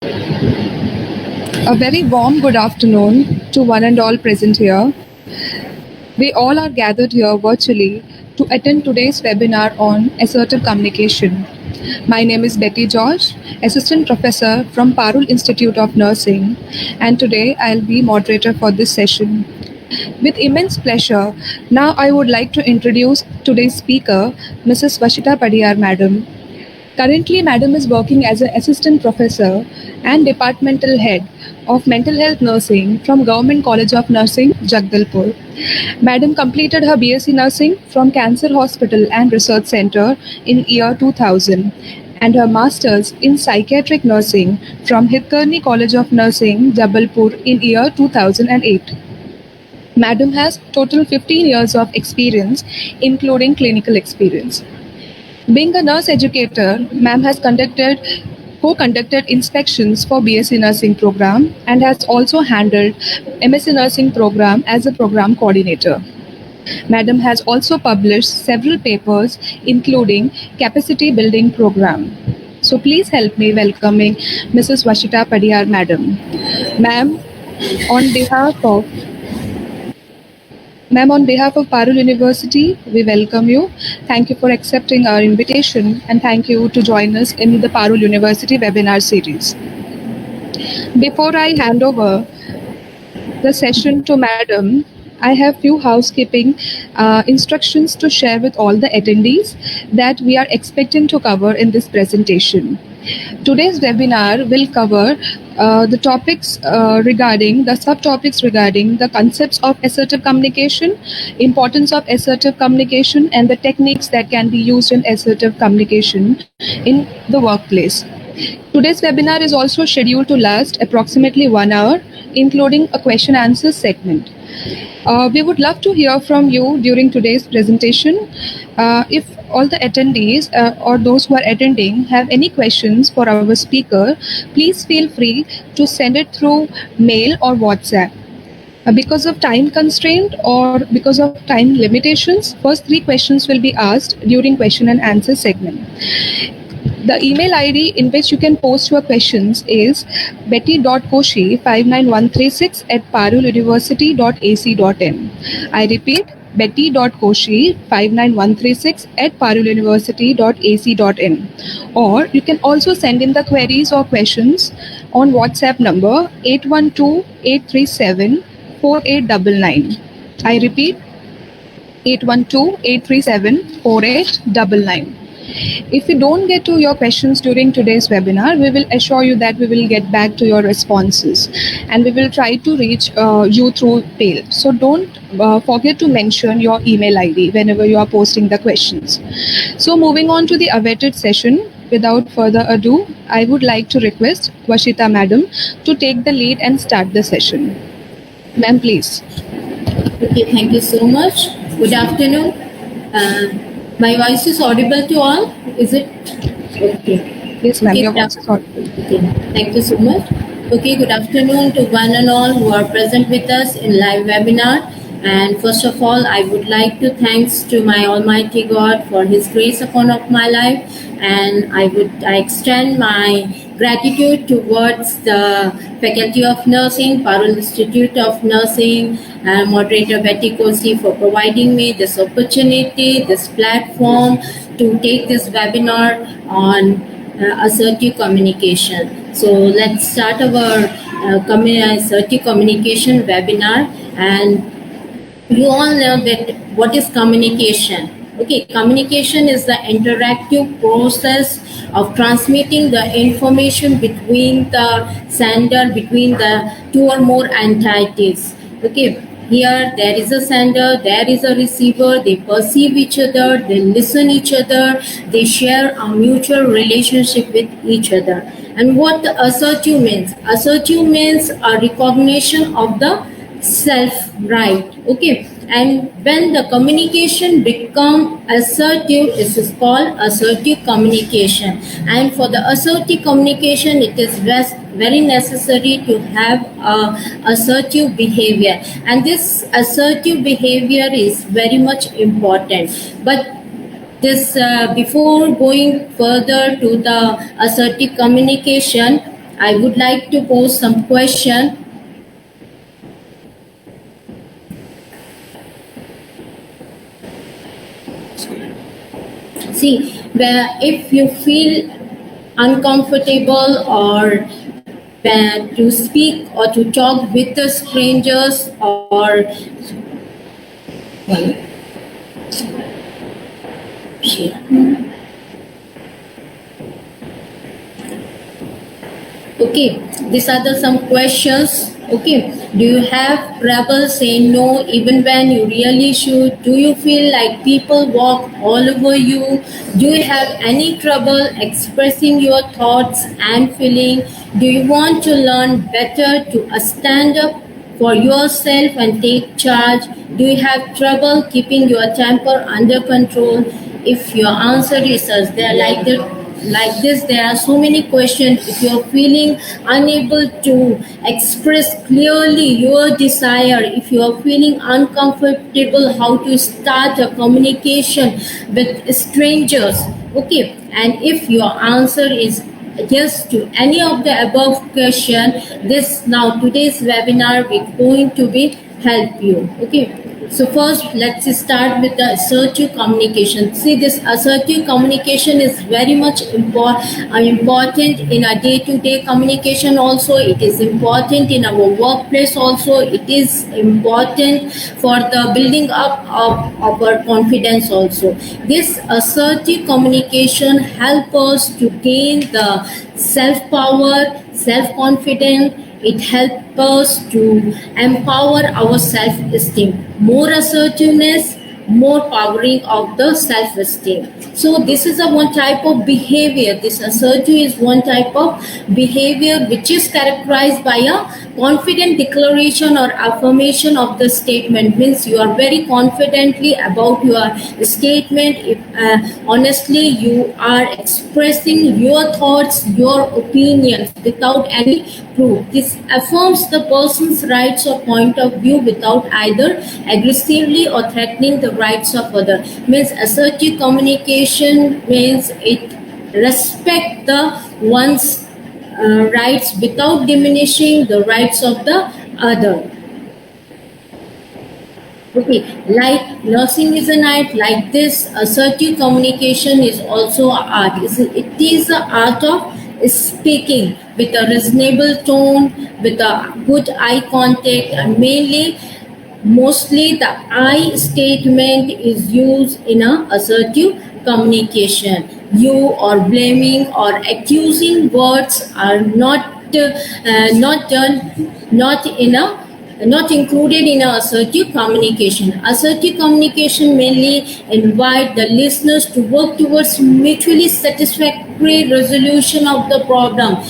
A very warm good afternoon to one and all present here. We all are gathered here virtually to attend today's webinar on assertive communication. My name is Betty George, Assistant Professor from Parul Institute of Nursing, and today I'll be moderator for this session. With immense pleasure, now I would like to introduce today's speaker, Mrs. Vashita Padiyar Madam. Currently, Madam is working as an assistant professor and departmental head of mental health nursing from Government College of Nursing, Jagdalpur. Madam completed her BSc Nursing from Cancer Hospital and Research Center in year 2000 and her Masters in Psychiatric Nursing from Hitkarni College of Nursing, Jabalpur in year 2008. Madam has total 15 years of experience, including clinical experience. Being a nurse educator, ma'am has co-conducted inspections for BSc Nursing program and has also handled MSc Nursing program as a program coordinator. Madam has also published several papers, including Capacity Building Program. So please help me welcoming Mrs. Vashita Padiyar Madam. Ma'am, on behalf of Parul University, we welcome you. Thank you for accepting our invitation and thank you to join us in the Parul University webinar series. Before I hand over the session to Madam, I have few housekeeping instructions to share with all the attendees that we are expecting to cover in this presentation. Today's webinar will cover the subtopics regarding the concepts of assertive communication, importance of assertive communication, and the techniques that can be used in assertive communication in the workplace. Today's webinar is also scheduled to last approximately 1 hour, including a question answer segment. We would love to hear from you during today's presentation. If all the attendees or those who are attending have any questions for our speaker, please feel free to send it through mail or WhatsApp. Because of time constraint or because of time limitations, first 3 questions will be asked during question and answer segment. The email ID in which you can post your questions is betty.koshi59136@paruluniversity.ac.in. I repeat, betty.koshi59136@paruluniversity.ac.in. Or you can also send in the queries or questions on WhatsApp number 812-837-4899. I repeat, 812-837-4899. If we don't get to your questions during today's webinar, we will assure you that we will get back to your responses and we will try to reach you through mail. So don't forget to mention your email ID whenever you are posting the questions. So moving on to the awaited session, without further ado, I would like to request Vashita Madam to take the lead and start the session. Ma'am, please. Okay, thank you so much. Good afternoon. My voice is audible to all? Is it? Okay. Yes, ma'am, Okay, your voice is audible. Okay, thank you so much. Okay, good afternoon to one and all who are present with us in live webinar. And first of all, I would like to thanks to my Almighty God for His grace upon of my life, and I extend my gratitude towards the Faculty of Nursing, Parul Institute of Nursing, and moderator Betty Koshi for providing me this opportunity, this platform to take this webinar on assertive communication. So let's start our assertive communication webinar. And you all know that what is communication. Okay, communication is the interactive process of transmitting the information between the sender, between the 2 or more entities. Okay, here there is a sender, there is a receiver, they perceive each other, they listen each other, they share a mutual relationship with each other. And what the assertive means? Assertive means a recognition of the self, right? Okay, and when the communication become assertive, it is called assertive communication. And for the assertive communication, it is very necessary to have assertive behavior, and this assertive behavior is very much important. But this before going further to the assertive communication, I would like to pose some question. See, where if you feel uncomfortable or when to speak or to talk with the strangers or okay, these are some questions. Okay, do you have trouble saying no even when you really should? Do you feel like people walk all over you? Do you have any trouble expressing your thoughts and feeling? Do you want to learn better to stand up for yourself and take charge? Do you have trouble keeping your temper under control? If your answer is as there like this, there are so many questions. If you're feeling unable to express clearly your desire, if you're feeling uncomfortable how to start a communication with strangers, okay, and if your answer is yes to any of the above question, this now today's webinar we're going to be help you. Okay, so first let's start with the assertive communication. See, this assertive communication is very much important in our day-to-day communication also. It is important in our workplace also. It is important for the building up of our confidence also. This assertive communication help us to gain the self-power, self-confidence. It helps us to empower our self-esteem. More assertiveness, more powering of the self-esteem. So this is a one type of behavior. This assertive is one type of behavior which is characterized by a confident declaration or affirmation of the statement. Means you are very confidently about your statement. If honestly you are expressing your thoughts, your opinions without any proof. This affirms the person's rights or point of view without either aggressively or threatening the rights of other. Means assertive communication means it respect the one's rights without diminishing the rights of the other. Okay, like nursing is an art, like this assertive communication is also an art. It is the art of speaking with a reasonable tone, with a good eye contact, and mostly the I statement is used in a assertive communication. You or blaming or accusing words are not done, not included in a assertive communication. Assertive communication mainly invite the listeners to work towards mutually satisfactory resolution of the problem.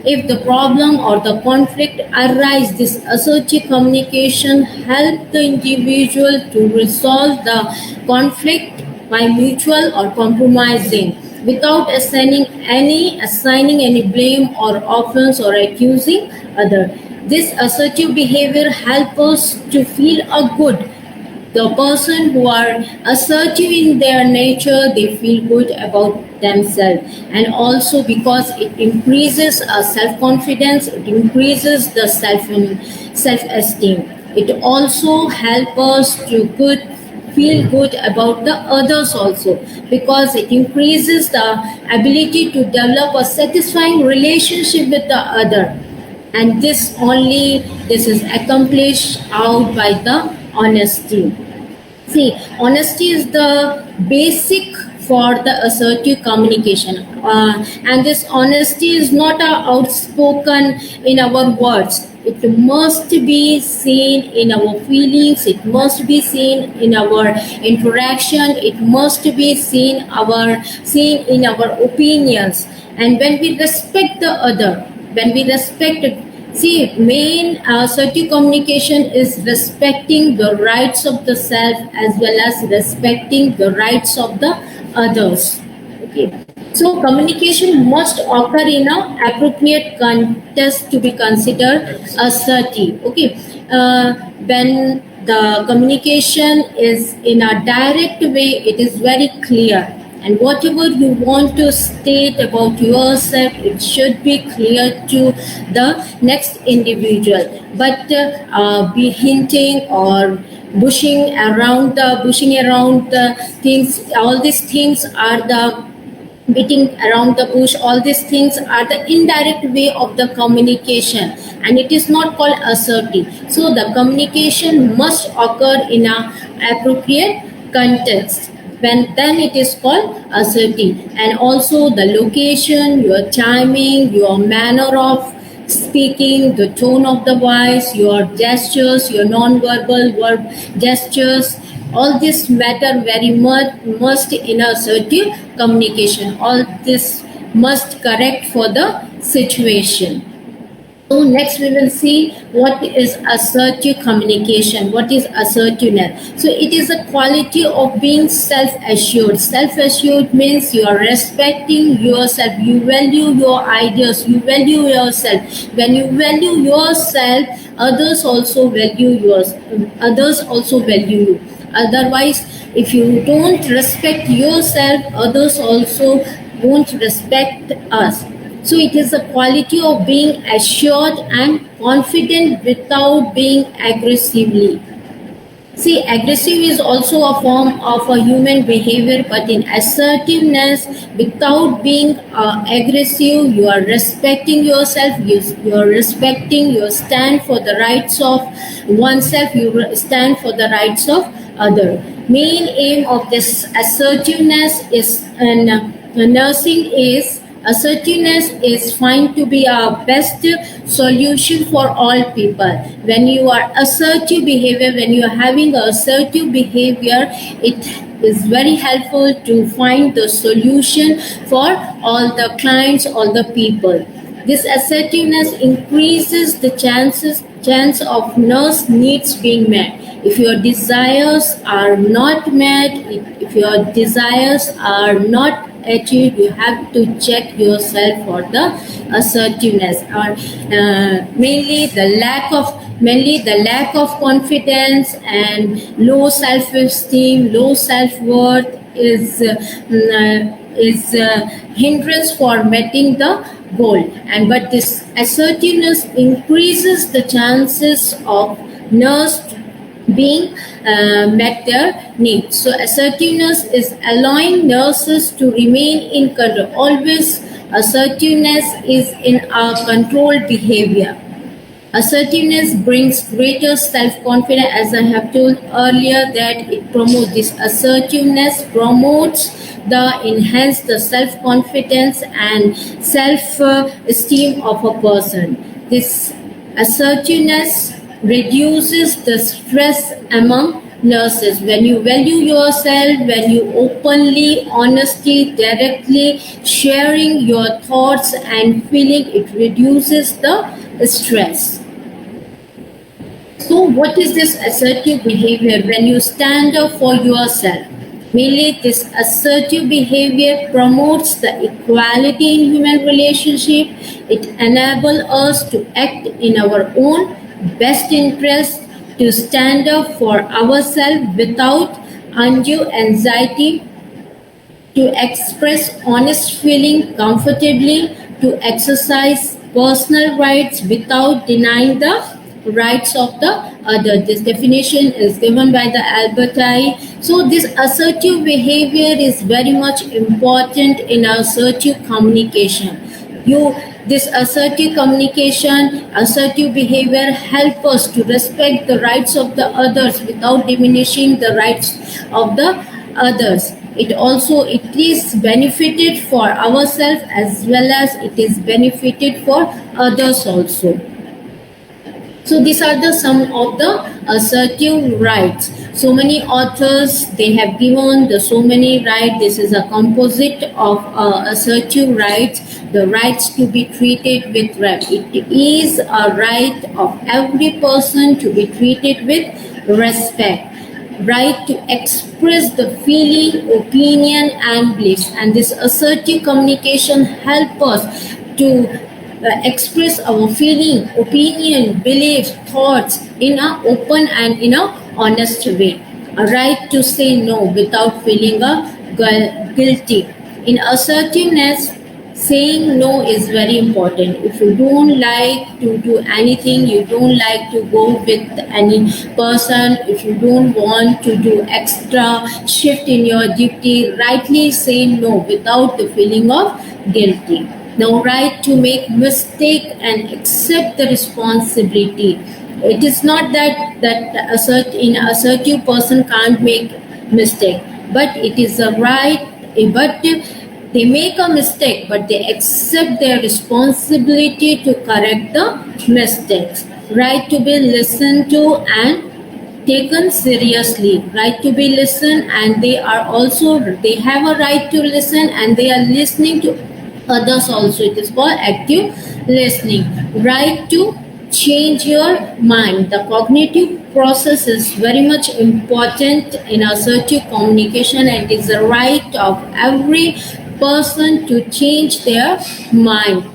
If the problem or the conflict arise, this assertive communication help the individual to resolve the conflict by mutual or compromising without assigning any blame or offense or accusing other. This assertive behavior helps us to feel a good. The person who are assertive in their nature, they feel good about themselves, and also because it increases self-confidence, it increases the self-esteem. It also helps us to feel good about the others also, because it increases the ability to develop a satisfying relationship with the other, and this is accomplished out by the honesty. See, honesty is the basic for the assertive communication, and this honesty is not outspoken in our words. It must be seen in our feelings. It must be seen in our interaction. It must be seen in our opinions. And when we respect the other, when we respect see, main assertive communication is respecting the rights of the self as well as respecting the rights of the others. Okay. So communication must occur in an appropriate context to be considered assertive. Okay. When the communication is in a direct way, it is very clear. and whatever you want to state about yourself, it should be clear to the next individual. But be hinting or bushing around the things, all these things are the beating around the bush. All these things are the indirect way of the communication, and it is not called assertive. So the communication must occur in a appropriate context, when then it is called assertive. And also the location, your timing, your manner of speaking, the tone of the voice, your gestures, your non-verbal verb gestures, all this matter very much must in assertive communication. All this must correct for the situation. So next we will see what is assertive communication, what is assertiveness. So it is a quality of being self-assured. Self-assured means you are respecting yourself, you value your ideas, you value yourself. When you value yourself, others also value you. Otherwise, if you don't respect yourself, others also won't respect us. So it is a quality of being assured and confident without being aggressively. See, aggressive is also a form of a human behavior, but in assertiveness, without being aggressive, you are respecting yourself, you are respecting, you stand for the rights of oneself, you stand for the rights of other. Main aim of this assertiveness is assertiveness is found to be a best solution for all people. When you are assertive behavior, when you are having assertive behavior, it is very helpful to find the solution for all the clients, all the people. This assertiveness increases the chance of nurse needs being met. If your desires are not met, if your desires are not achieved, you have to check yourself for the assertiveness. Or mainly the lack of confidence and low self-esteem, low self-worth is hindrance for meeting the goal. And but this assertiveness increases the chances of nurse being met their needs. So assertiveness is allowing nurses to remain in control. Always assertiveness is in a controlled behavior. Assertiveness brings greater self-confidence, as I have told earlier, that it promotes this assertiveness, promotes enhance the self-confidence and self-esteem of a person. This assertiveness reduces the stress among nurses. When you value yourself, when you openly, honestly, directly sharing your thoughts and feeling, it reduces the stress. So what is this assertive behavior? When you stand up for yourself, mainly this assertive behavior promotes the equality in human relationship. It enables us to act in our own best interest, to stand up for ourselves without undue anxiety, to express honest feeling comfortably, to exercise personal rights without denying the rights of the other. This definition is given by the Albert I. So this assertive behavior is very much important in assertive communication. This assertive communication, assertive behavior help us to respect the rights of the others without diminishing the rights of the others. It is benefited for ourselves as well as it is benefited for others also. So these are some of the assertive rights. So many authors, they have given so many rights. This is a composite of assertive rights. The rights to be treated with respect. It is a right of every person to be treated with respect. Right to express the feeling, opinion and beliefs. And this assertive communication help us to express our feeling, opinion, beliefs, thoughts in an open and in an honest way. A right to say no without feeling guilty. In assertiveness, saying no is very important. If you don't like to do anything, you don't like to go with any person, if you don't want to do extra shift in your duty, rightly say no without the feeling of guilty. Now, right to make mistake and accept the responsibility. It is not that assertive person can't make mistake, but it is a right. But they make a mistake, but they accept their responsibility to correct the mistakes. Right to be listened to and taken seriously. Right to be listened, and they have a right to listen, and they are listening to others also. It is called active listening. Right to change your mind. The cognitive process is very much important in assertive communication, and it is the right of every person to change their mind.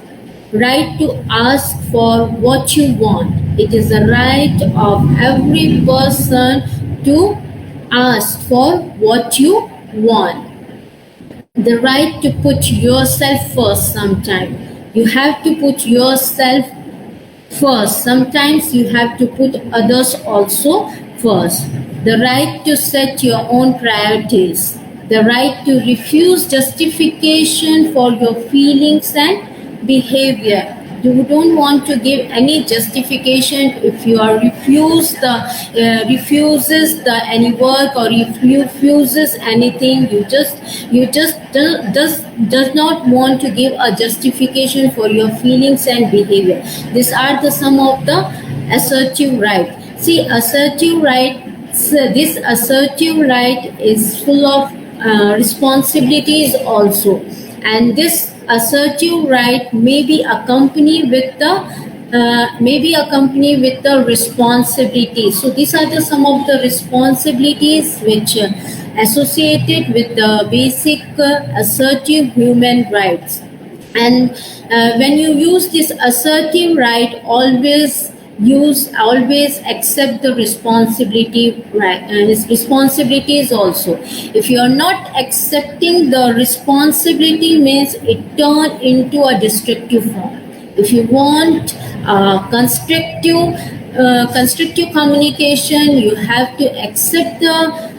Right to ask for what you want. It is the right of every person to ask for what you want. The right to put yourself first. Sometimes you have to put yourself first. Sometimes you have to put others also first. The right to set your own priorities. The right to refuse justification for your feelings and behavior. You don't want to give any justification if you are refuses the any work, or if you refuses anything. You just does not want to give a justification for your feelings and behavior. These are the some of the assertive right. See, assertive right. So this assertive right is full of responsibilities also, and this assertive right may be accompanied with the responsibility. So these are the some of the responsibilities which associated with the basic assertive human rights. And when you use this assertive right, always accept the responsibility, right, and its responsibilities also. If you are not accepting the responsibility, means it turn into a destructive form. If you want constructive communication, you have to accept the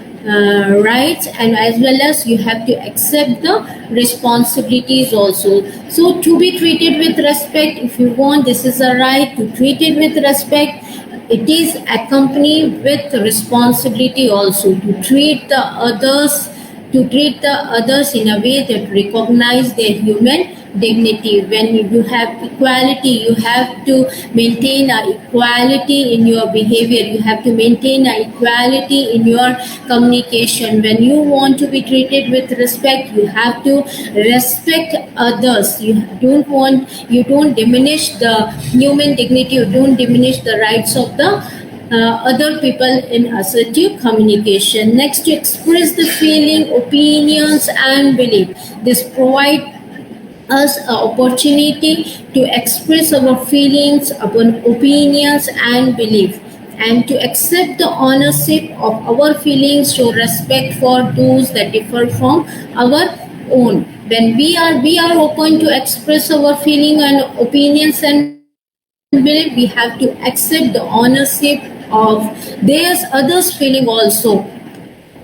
rights, and as well as you have to accept the responsibilities also. So to be treated with respect, if you want, this is a right to treat it with respect. It is accompanied with responsibility also, to treat the others in a way that recognize their human dignity. When you have equality, you have to maintain equality in your behavior. You have to maintain equality in your communication. When you want to be treated with respect, you have to respect others. You don't diminish the human dignity. You don't diminish the rights of the other people in assertive communication. Next, to express the feeling, opinions, and belief. This provide us an opportunity to express our feelings, our opinions, and belief, and to accept the ownership of our feelings, show respect for those that differ from our own. When we are open to express our feeling and opinions and belief, we have to accept the ownership of there's others feeling also,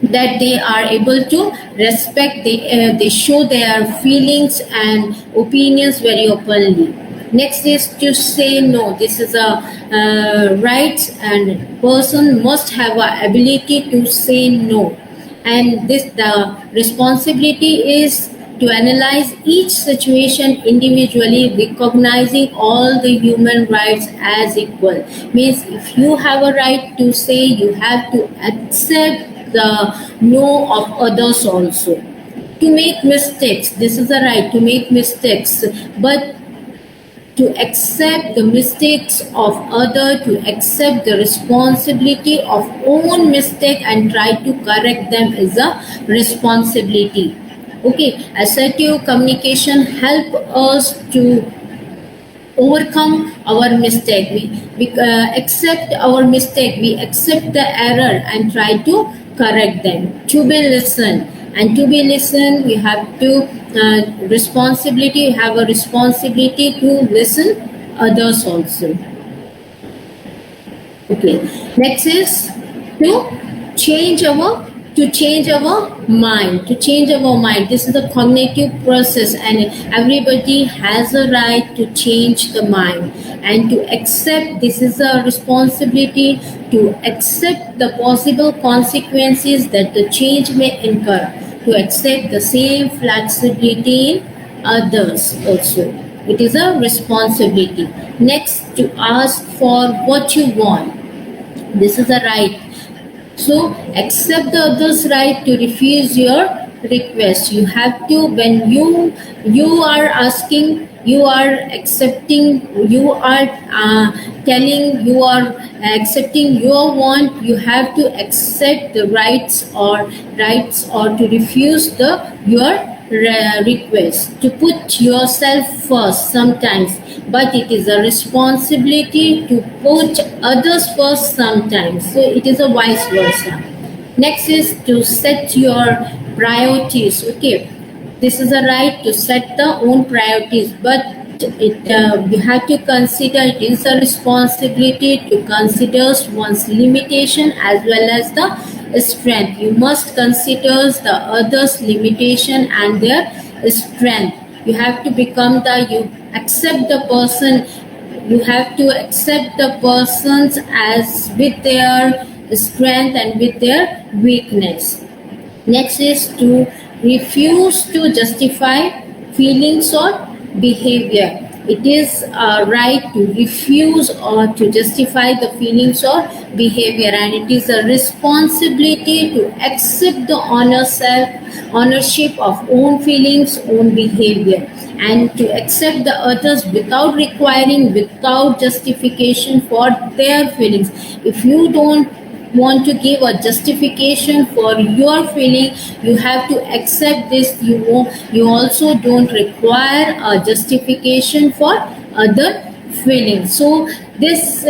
that they are able to respect. They show their feelings and opinions very openly. Next is to say no. This is a right, and person must have a ability to say no. And the responsibility is to analyze each situation individually, recognizing all the human rights as equal. Means if you have a right to say, you have to accept the no of others also. To make mistakes, this is a right to make mistakes, but to accept the mistakes of other, to accept the responsibility of own mistake and try to correct them is a responsibility. Okay, assertive communication help us to overcome our mistake. We accept our mistake, we accept the error and try to correct them. To be listened. and to be listened, you have to responsibility. You have a responsibility to listen others also. Okay. Next is to change our mind. To change our mind. This is the cognitive process, and everybody has a right to change the mind and to accept. This is a responsibility to accept the possible consequences that the change may incur. To accept the same flexibility in others also. It is a responsibility. Next, to ask for what you want. This is a right. So accept the other's right to refuse your request. You have to, when you are asking, you are accepting, you are telling, you are accepting your want. You have to accept the rights or to refuse the your request, to put yourself first sometimes, but it is a responsibility to put others first sometimes. So it is a vice versa. Next is to set your priorities. Okay, this is a right to set the own priorities, but you have to consider, it is a responsibility to consider one's limitation as well as the strength. You must consider the others' limitation and their strength. You have to become you accept the person. You have to accept the persons as with their strength and with their weakness. Next is to refuse to justify feelings or behavior. It is a right to refuse or to justify the feelings or behavior, and it is a responsibility to accept the ownership of own feelings, own behavior, and to accept the others without justification for their feelings. If you don't want to give a justification for your feeling, you have to accept this. You also don't require a justification for other feelings. So this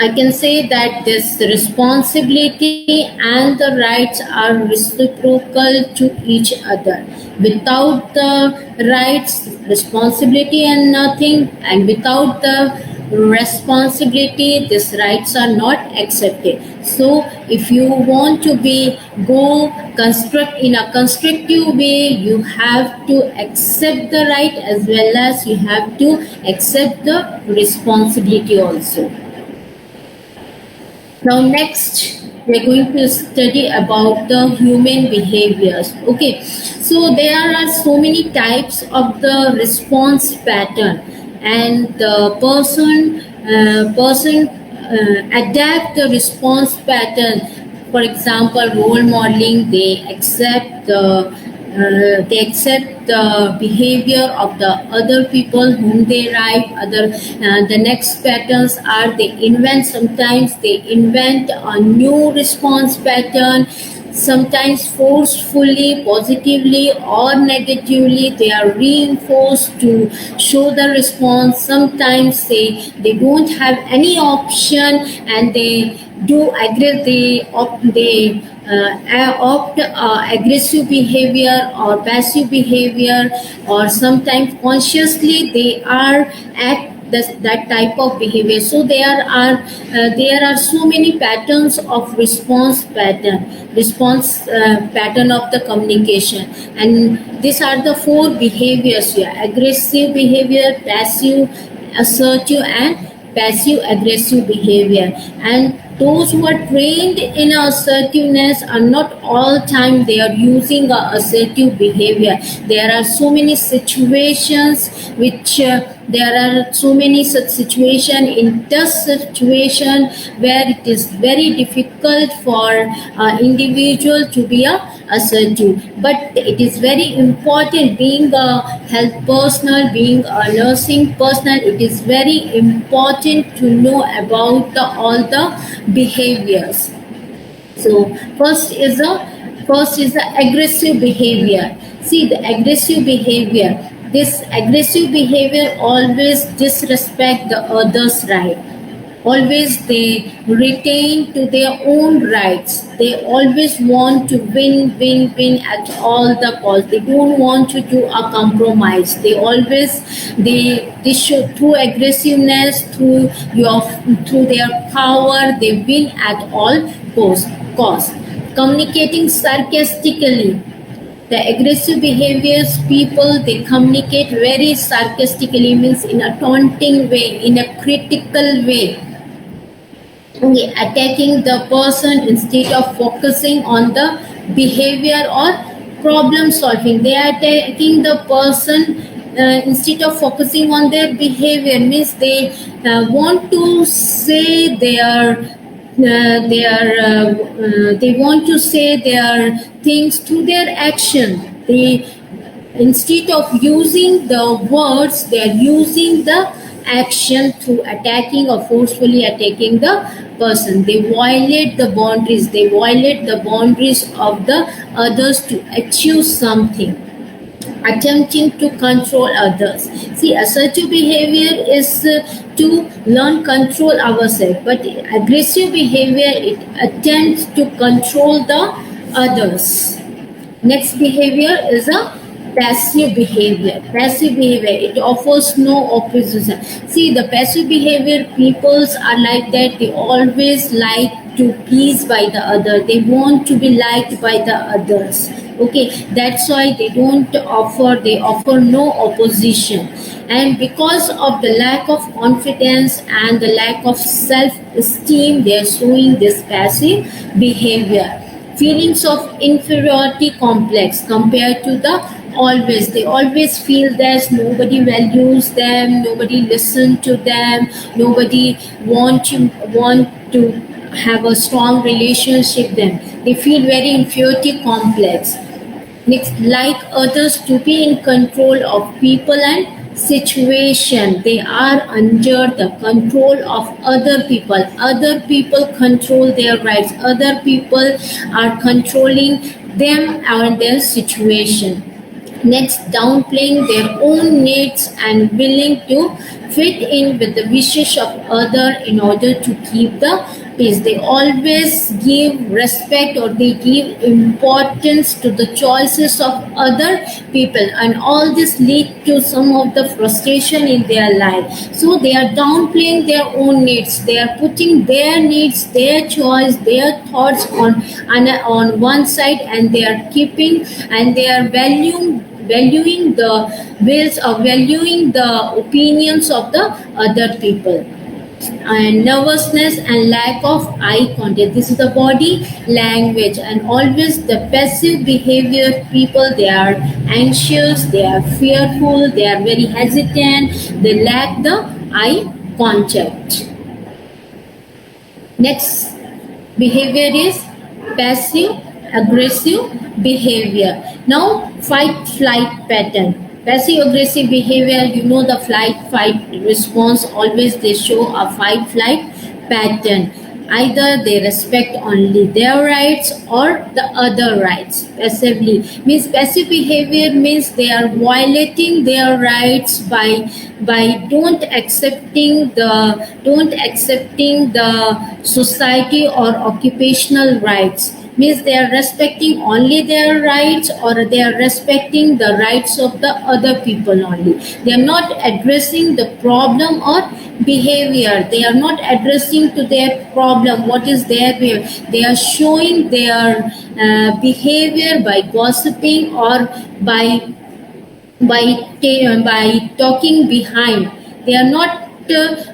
I can say that this responsibility and the rights are reciprocal to each other. Without the rights, responsibility and nothing, and without the responsibility, these rights are not accepted. So if you want to construct in a constructive way, you have to accept the right as well as you have to accept the responsibility also. Now next, we're going to study about the human behaviors. Okay, so there are so many types of the response pattern, and the person adapt the response pattern. For example, role modeling, they accept the behavior of the other people whom they write. The next patterns are sometimes they invent a new response pattern, sometimes forcefully, positively or negatively. They are reinforced to show the response. Sometimes they don't have any option and they opt aggressive behavior or passive behavior, or sometimes consciously they are act that type of behavior. So there are so many patterns of response pattern of the communication, and these are the 4 behaviors here: aggressive behavior, passive assertive, and passive aggressive behavior. And those who are trained in assertiveness are not all time they are using assertive behavior. There are so many situations there are so many such situation, in tough situation, where it is very difficult for individual to be assertive. But it is very important, being a health personnel, being a nursing personnel, it is very important to know about all the behaviors. So first is the aggressive behavior. See, the aggressive behavior. This aggressive behavior always disrespect the other's right. always they retain to their own rights. They always want to win at all the cost. They don't want to do a compromise. They always they show through aggressiveness, through their power, they win at all cost. Communicating sarcastically, the aggressive behaviors people, they communicate very sarcastically, means in a taunting way, in a critical way, attacking the person instead of focusing on the behavior or problem solving. They are attacking the person instead of focusing on their behavior, means they want to say they want to say their things through their action. They, instead of using the words, they are using the action through attacking or forcefully attacking the person. They violate the boundaries. They violate the boundaries of the others to achieve something, attempting to control others. See, assertive behavior is to learn control ourselves, but aggressive behavior, it attempts to control the others. Next behavior is a passive behavior. Passive behavior, it offers no opposition. See, the passive behavior peoples are like that. They always like to please by the other. They want to be liked by the others. Okay, that's why they offer no opposition. And because of the lack of confidence and the lack of self-esteem, they are showing this passive behavior. Feelings of inferiority complex compared to the always. They always feel that nobody values them, nobody listen to them, nobody want to have a strong relationship with them. They feel very inferiority complex. Next, like others to be in control of people and situation. They are under the control of other people. Other people control their rights. Other people are controlling them and their situation. Next, downplaying their own needs and willing to fit in with the wishes of other in order to keep the peace. They always give respect or they give importance to the choices of other people, and all this lead to some of the frustration in their life. So they are downplaying their own needs. They are putting their needs, their choice, their thoughts on one side, and they are keeping and they are valuing the wills or valuing the opinions of the other people. And nervousness and lack of eye contact, this is the body language. And always the passive behavior people, they are anxious, they are fearful, they are very hesitant, they lack the eye contact. Next behavior is passive aggressive behavior. Now, fight flight pattern. Passive aggressive behavior, you know, the fight response, always they show a fight flight pattern. Either they respect only their rights or the other rights. Passively means passive behavior means they are violating their rights by don't accepting the society or occupational rights. Means they are respecting only their rights or they are respecting the rights of the other people only. They are not addressing the problem or behavior. They are not addressing to their problem, what is their behavior. They are showing their behavior by gossiping or by talking behind. They are not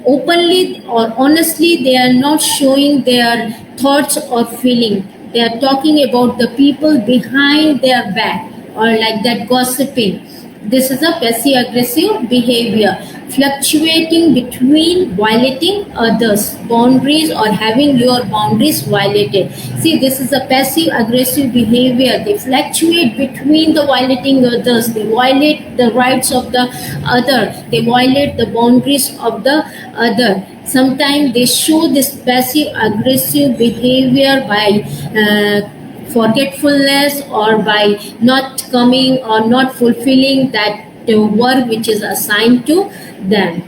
openly or honestly, they are not showing their thoughts or feeling. They are talking about the people behind their back or like that gossiping. This is a passive aggressive behavior. Fluctuating between violating others' boundaries or having your boundaries violated. See, this is a passive aggressive behavior. They fluctuate between the violating others. They violate the rights of the other. They violate the boundaries of the other. Sometimes they show this passive aggressive behavior by forgetfulness or by not coming or not fulfilling that work which is assigned to them.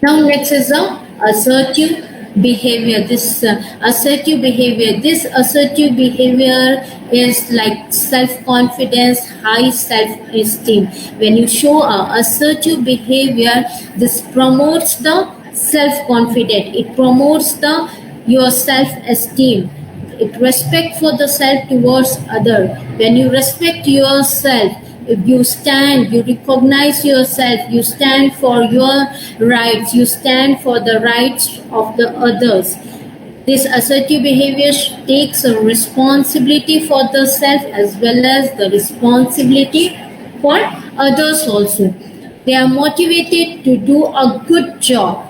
Now next is the assertive behavior. This assertive behavior is like self-confidence, high self-esteem. When you show assertive behavior, this promotes the self-confidence. It promotes the your self-esteem. It respect for the self towards other. When you respect yourself, if you stand, you recognize yourself, you stand for your rights, you stand for the rights of the others. This assertive behavior takes a responsibility for the self as well as the responsibility for others also. They are motivated to do a good job.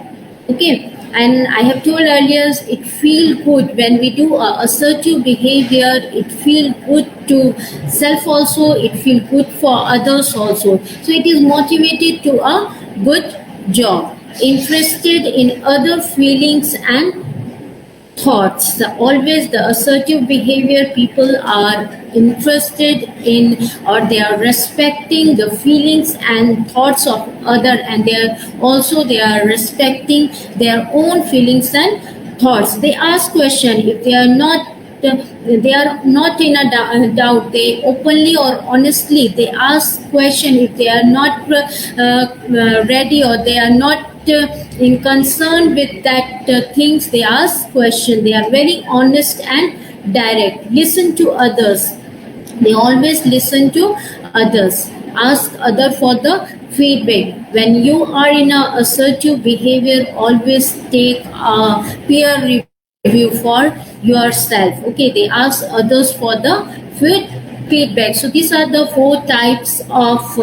Okay, and I have told earlier, it feel good when we do assertive behavior. It feel good to self also. It feel good for others also. So it is motivated to a good job. Interested in other feelings and thoughts. Always the assertive behavior people are interested in, or they are respecting the feelings and thoughts of other, and they are respecting their own feelings and thoughts. They ask question if they are not in a doubt. They openly or honestly they ask question if they are not ready, or they are not in concern with that things. They ask question. They are very honest and direct. Listen to others. They always listen to others. Ask other for the feedback. When you are in a assertive behavior, always take a peer review for yourself. Okay, they ask others for the feedback. So these are the four types of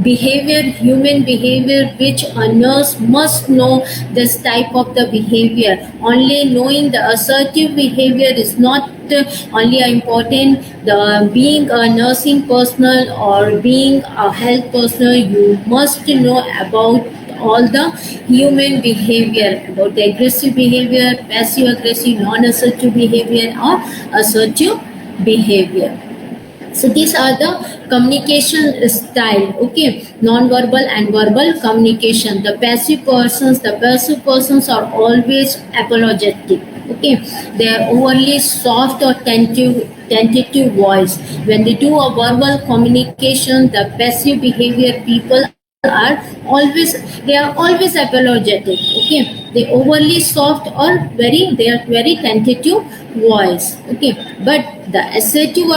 behavior, human behavior, which a nurse must know this type of the behavior. Only knowing the assertive behavior is not only important. The being a nursing personnel or being a health personnel, you must know about all the human behavior, about the aggressive behavior, passive aggressive, non-assertive behavior, or assertive behavior. So these are the communication style. Okay, non-verbal and verbal communication. The passive persons are always apologetic. Okay, they are overly soft or tentative voice. When they do a verbal communication, the passive behavior people are always apologetic. Okay, they overly soft or they are very tentative voice. Okay, but the assertive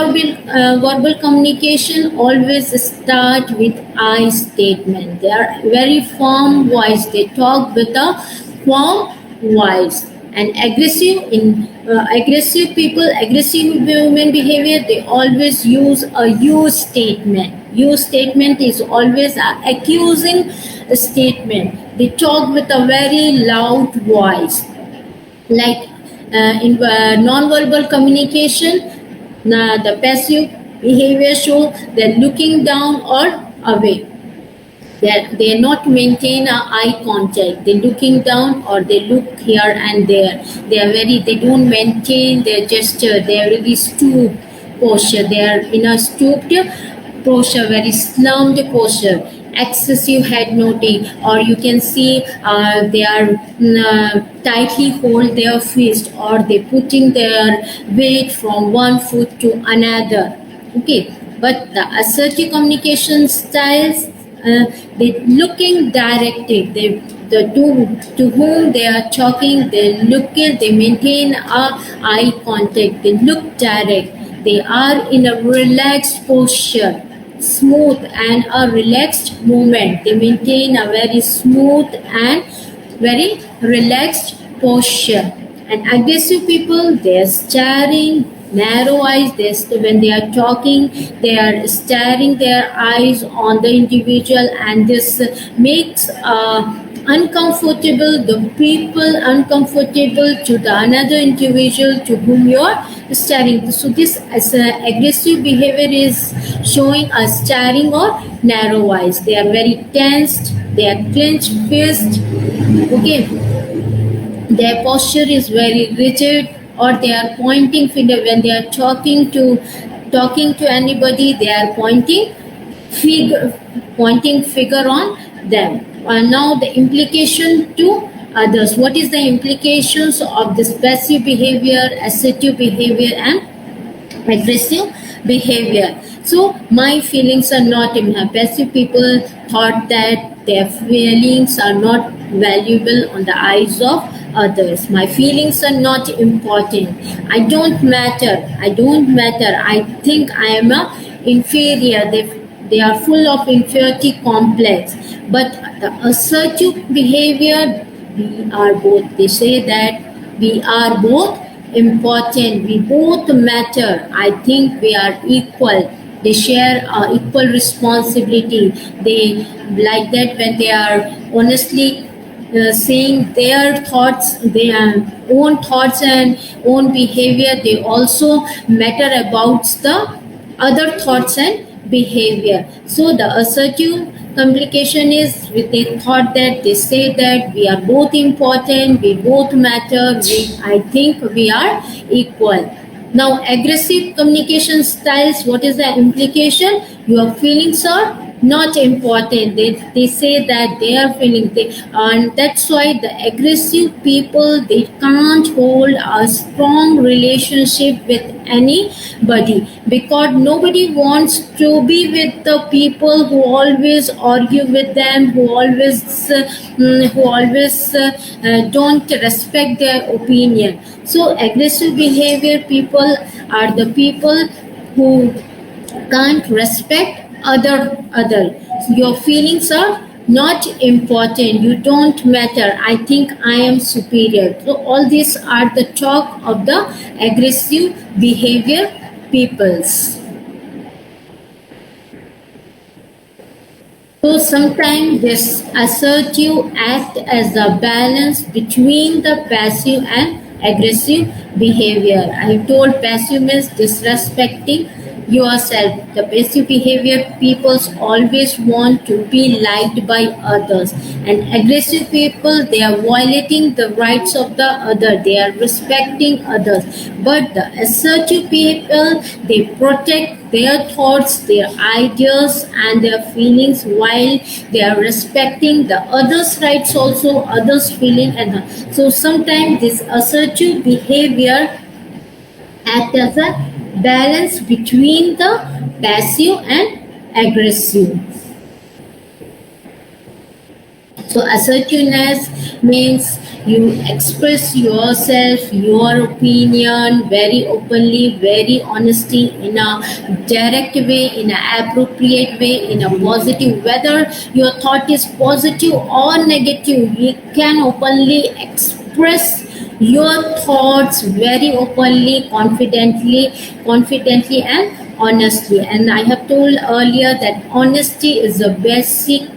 verbal communication always start with I statement. They are very firm voice. They talk with a firm voice. And aggressive human behavior, they always use a you statement. You statement is always a accusing statement. They talk with a very loud voice. Like in non-verbal communication, the passive behavior show they're looking down or away. They're not maintain a eye contact. They're looking down or they look here and there. They don't maintain their gesture. They're really stooped posture. They are in a stooped posture, very slumped posture, excessive head nodding, or you can see they are tightly hold their fist, or they putting their weight from one foot to another. Okay, but the assertive communication styles, they looking directed. To whom they are talking, they maintain eye contact. They look direct. They are in a relaxed posture, smooth and a relaxed movement. They maintain a very smooth and very relaxed posture. And aggressive people, they are staring, narrow eyes. When they are talking, they are staring their eyes on the individual, and this makes uncomfortable to the another individual to whom you are staring. So this as aggressive behavior is showing a staring or narrow eyes. They are very tensed. They are clenched fist. Okay, their posture is very rigid, or they are pointing finger. When they are talking to anybody, they are pointing figure on them. Now the implication to others. What is the implications of this passive behavior, assertive behavior, and aggressive behavior? So my feelings are not important. Passive people thought that their feelings are not valuable on the eyes of others. My feelings are not important. I don't matter. I don't matter. I think I am a inferior. They are full of inferiority complex. But the assertive behavior, we are both. They say that we are both important. We both matter. I think we are equal. They share equal responsibility. They like that when they are honestly saying their thoughts, their own thoughts and own behavior. They also matter about the other thoughts and behavior. So the assertive communication is they thought that they say that we are both important, we both matter, I think we are equal. Now aggressive communication styles, what is the implication? Your feelings are not important. They say that they are feeling and that's why the aggressive people, they can't hold a strong relationship with anybody because nobody wants to be with the people who always argue with them, who always don't respect their opinion. So aggressive behavior people are the people who can't respect other. Your feelings are not important. You don't matter. I think I am superior. So all these are the talk of the aggressive behavior peoples. So sometimes this assertive act as a balance between the passive and aggressive behavior. I told passive means disrespecting yourself. The passive behavior people always want to be liked by others, and aggressive people, they are violating the rights of the other. They are respecting others. But the assertive people, they protect their thoughts, their ideas, and their feelings while they are respecting the others' rights, also others' feeling. And so sometimes this assertive behavior act as a balance between the passive and aggressive. So assertiveness means you express yourself, your opinion very openly, very honesty, in a direct way, in an appropriate way, in a positive. Whether your thought is positive or negative, you can openly express your thoughts very openly, confidently and honestly. And I have told earlier that honesty is a basic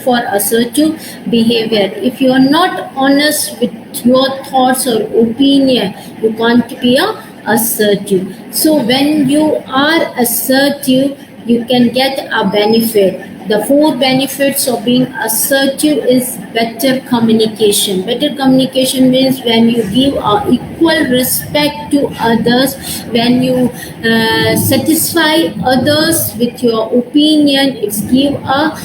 for assertive behavior. If you are not honest with your thoughts or opinion, you can't be assertive. So when you are assertive, you can get a benefit. The 4 benefits of being assertive is better communication. Better communication means when you give equal respect to others, when you satisfy others with your opinion, it's give a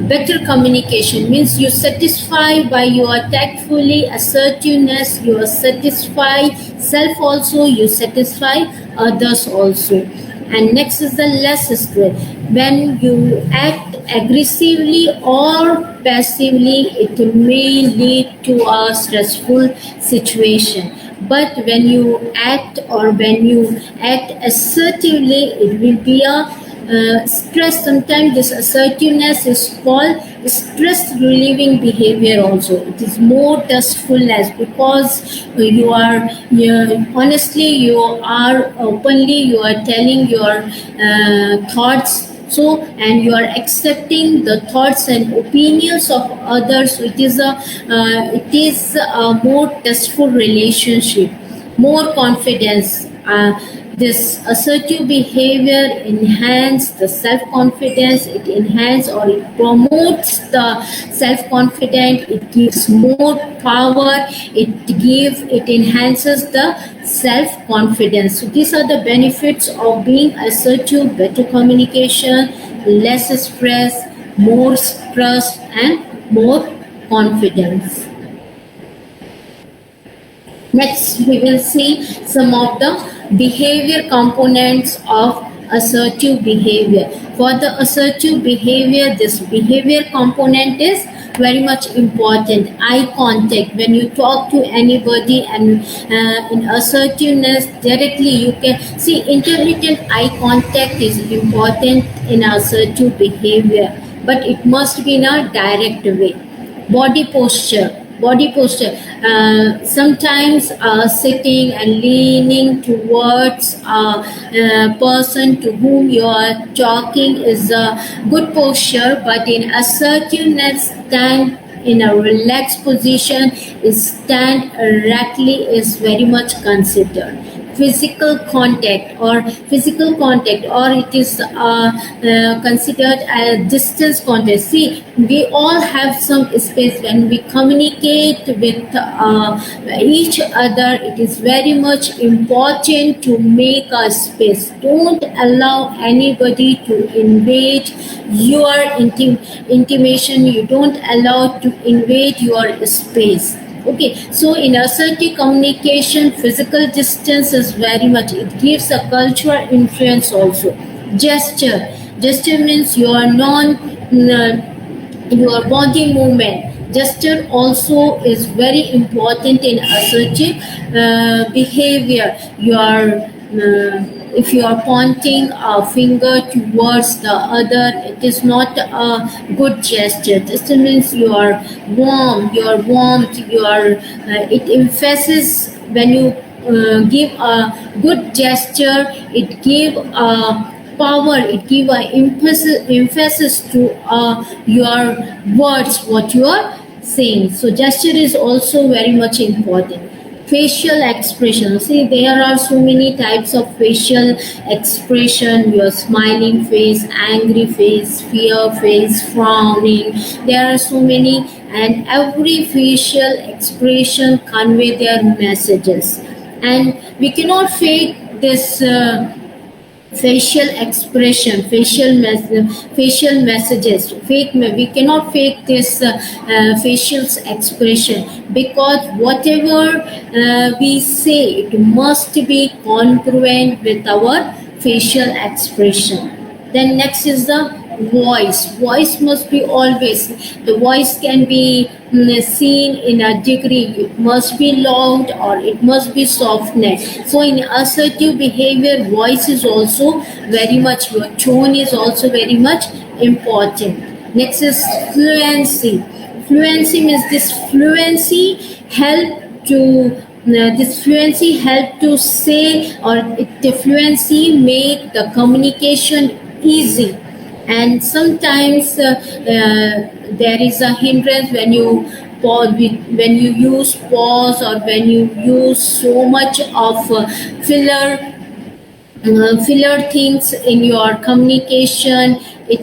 better communication. Means you satisfy by your tactfully assertiveness, you satisfy self also, you satisfy others also. And next is the less stress. When you act aggressively or passively, it may lead to a stressful situation. But when you act assertively, it will be a stress. Sometimes this assertiveness is called stress relieving behavior also. It is more trustfulness because honestly, you are openly, you are telling your thoughts. So, and you are accepting the thoughts and opinions of others. So it is a more trustful relationship, more confidence. This assertive behavior enhance the self-confidence. It enhance or it promotes the self-confidence. It gives more power. It enhances the self-confidence. So these are the benefits of being assertive: better communication, less stress, more trust, and more confidence. Next, we will see some of the behavior components of assertive behavior. For the assertive behavior, this behavior component is very much important. Eye contact. When you talk to anybody and in assertiveness, directly you can see intermittent eye contact is important in assertive behavior, but it must be in a direct way. Body posture. Sometimes sitting and leaning towards a person to whom you are talking is a good posture, but in assertiveness, stand in a relaxed position, is stand erectly is very much considered. Physical contact, or it is considered as distance contact. See, we all have some space when we communicate with each other. It is very much important to make a space. Don't allow anybody to invade your intimation. You don't allow to invade your space. Okay, so in assertive communication, physical distance is very much, it gives a cultural influence also. Gesture means your your body movement. Gesture also is very important in assertive behavior. If you are pointing a finger towards the other, it is not a good gesture. This means you are warmth, it emphasizes. When you give a good gesture, it give a power, it give a emphasis to your words, what you are saying. So gesture is also very much important. Facial expression. See, there are so many types of facial expression. Your smiling face, angry face, fear face, frowning. There are so many, and every facial expression convey their messages. And we cannot fake this facial expression, facial messages. We cannot fake this facial expression, because whatever we say, it must be congruent with our facial expression. Then next is the voice must be always, the voice can be seen in a degree. It must be loud or it must be softness. So in assertive behavior, voice is also very much, your tone is also very much important. Next is fluency means this fluency help to say, or the fluency make the communication easy. And sometimes there is a hindrance when you pause, when you use pause, or when you use so much of filler things in your communication. It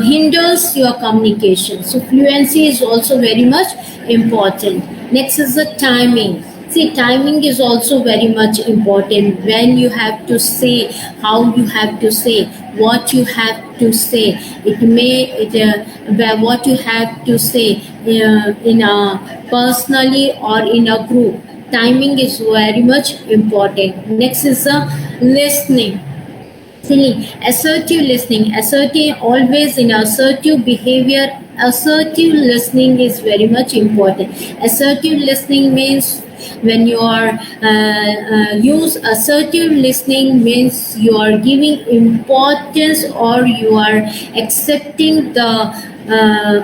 hinders your communication. So fluency is also very much important. Next is the timing. See, timing is also very much important. When you have to say, how you have to say, what you have to say. What you have to say in a personally or in a group. Timing is very much important. Next is the listening. See, assertive listening. Always in assertive behavior, assertive listening is very much important. Assertive listening means, when you are use assertive listening, means you are giving importance, or you are accepting the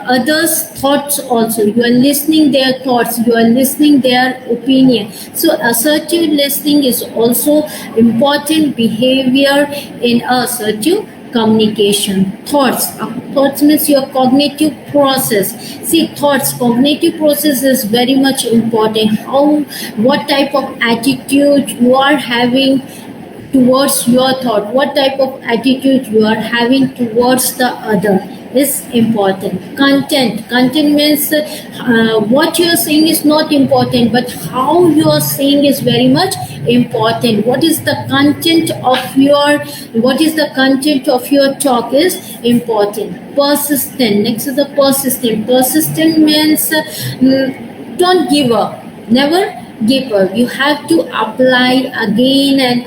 others' thoughts also. You are listening their thoughts, you are listening their opinion. So assertive listening is also important behavior in assertive communication. Thoughts means your cognitive process. See, cognitive process is very much important. What type of attitude you are having towards your thought, what type of attitude you are having towards the other. is important. Content means what you are saying is not important, but how you are saying is very much important. What is the content of your talk is important. Persistent. Next is the persistent. Persistent means don't give up. Never give up. You have to apply again and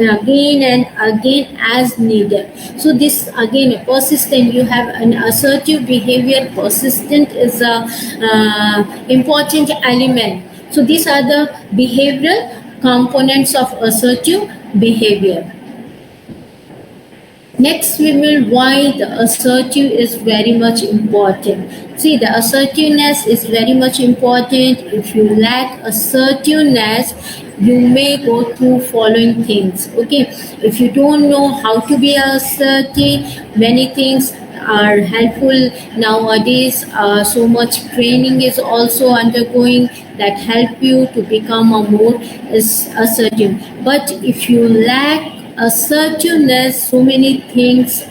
again and again as needed. So this again persistent. You have an assertive behavior. Persistent is a important element. So these are the behavioral components of assertive behavior. Next, we will why the assertive is very much important. See, the assertiveness is very much important. If you lack assertiveness, you may go through following things. Okay, if you don't know how to be assertive, many things are helpful nowadays. So much training is also undergoing that help you to become a more assertive. But if you lack assertiveness, so many things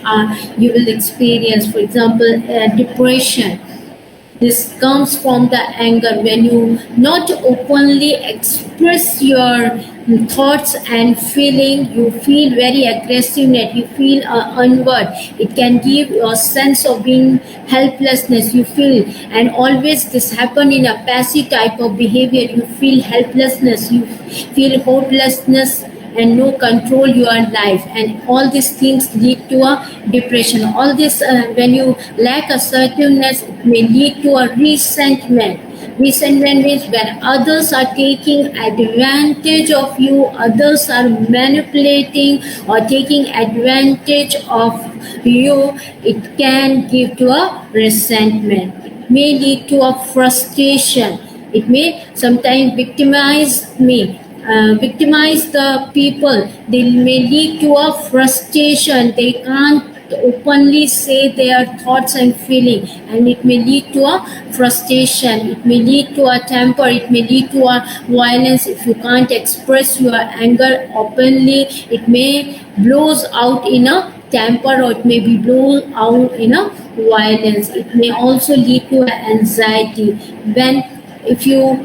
you will experience. For example, depression. This comes from the anger. When you not openly express your thoughts and feeling, you feel very aggressiveness, you feel unworth. It can give you a sense of being helplessness, you feel, and always this happen in a passive type of behavior. You feel helplessness, you feel hopelessness, and no control your life, and all these things lead to a depression. All this when you lack assertiveness, it may lead to a resentment. Resentment means when others are taking advantage of you, others are manipulating or taking advantage of you, it can give to a resentment. It may lead to a frustration. It may sometimes victimize the people. They may lead to a frustration. They can't openly say their thoughts and feeling, and it may lead to a frustration. It may lead to a temper. It may lead to a violence. If you can't express your anger openly, it may blows out in a temper, or it may be blown out in a violence. It may also lead to anxiety. If you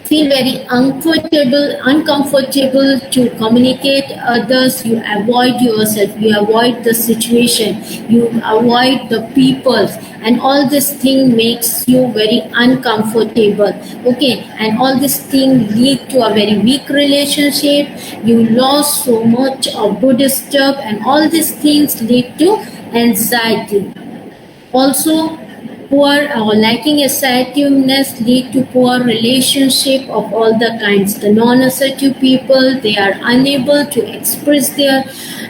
feel very uncomfortable to communicate others, you avoid yourself, you avoid the situation, you avoid the people, and all this thing makes you very uncomfortable. Okay, and all this thing lead to a very weak relationship. You lost so much of good stuff, and all these things lead to anxiety. Also, poor or lacking assertiveness lead to poor relationship of all the kinds. The non-assertive people, they are unable to express their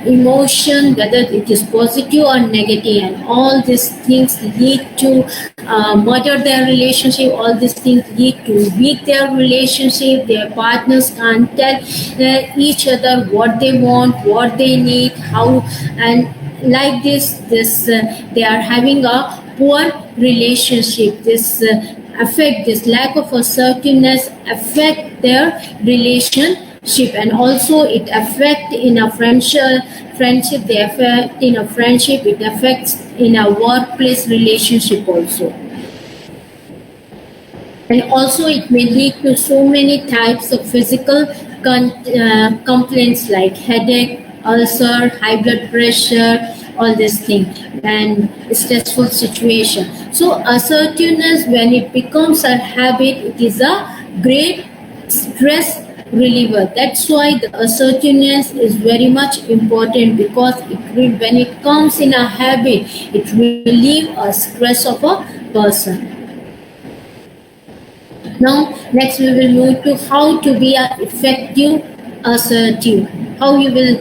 emotion, whether it is positive or negative, and all these things lead to murder their relationship. All these things lead to weak their relationship. Their partners can't tell each other what they want, what they need, how, and like this they are having a poor relationship. This lack of assertiveness affect their relationship, and also it affect in a friendship. They affect in a friendship. It affects in a workplace relationship also. And also it may lead to so many types of physical complaints like headache, ulcer, high blood pressure, all these things, and stressful situation. So assertiveness, when it becomes a habit, it is a great stress reliever. That's why the assertiveness is very much important, because when it comes in a habit, it will relieve a stress of a person. Now, next we will move to how to be an effective assertive. How you will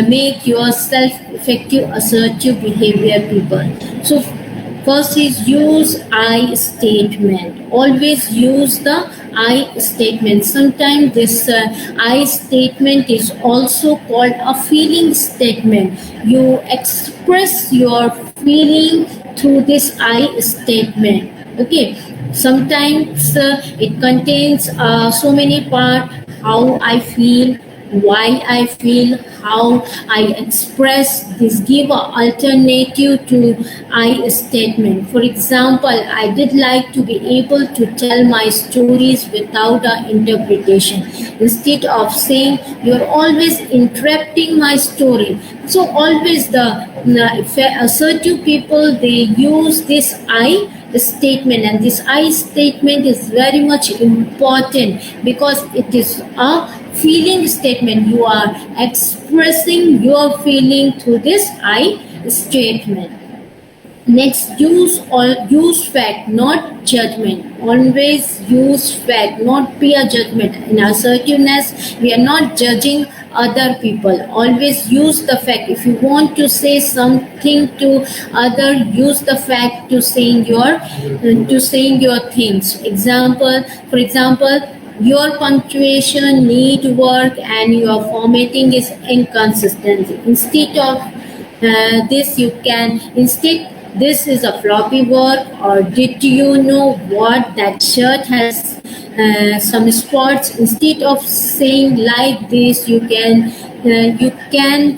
make yourself effective assertive behavior people. So, first is use I statement. Always use the I statement. Sometimes this I statement is also called a feeling statement. You express your feeling through this I statement. Okay. Sometimes it contains so many parts: how I feel, why I feel, how I express this, give an alternative to I statement. For example, I did like to be able to tell my stories without an interpretation. Instead of saying, you're always interrupting my story. So always the assertive people, they use this I statement, and this I statement is very much important because it is a feeling statement. You are expressing your feeling through this I statement. Next, use fact, not judgment. Always use fact, not peer judgment. In assertiveness, we are not judging other people. Always use the fact. If you want to say something to other, use the fact to saying your things. For example, your punctuation need work and your formatting is inconsistent. Instead of instead this is a floppy work, or did you know what, that shirt has some spots. Instead of saying like this, you can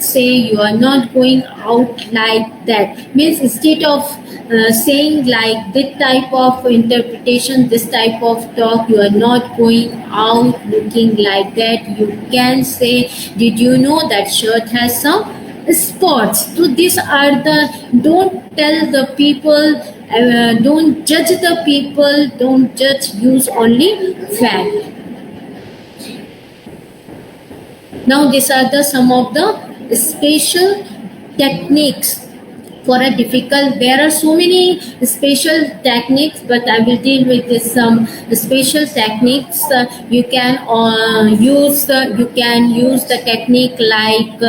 say you are not going out like that. Means instead of saying like this type of interpretation, this type of talk, you are not going out looking like that, you can say, did you know that shirt has some spots? So these are don't tell the people, don't judge the people, don't judge, use only fact. Now these are some of the special techniques for a difficult. There are so many special techniques, but I will deal with some special techniques. You can use the technique like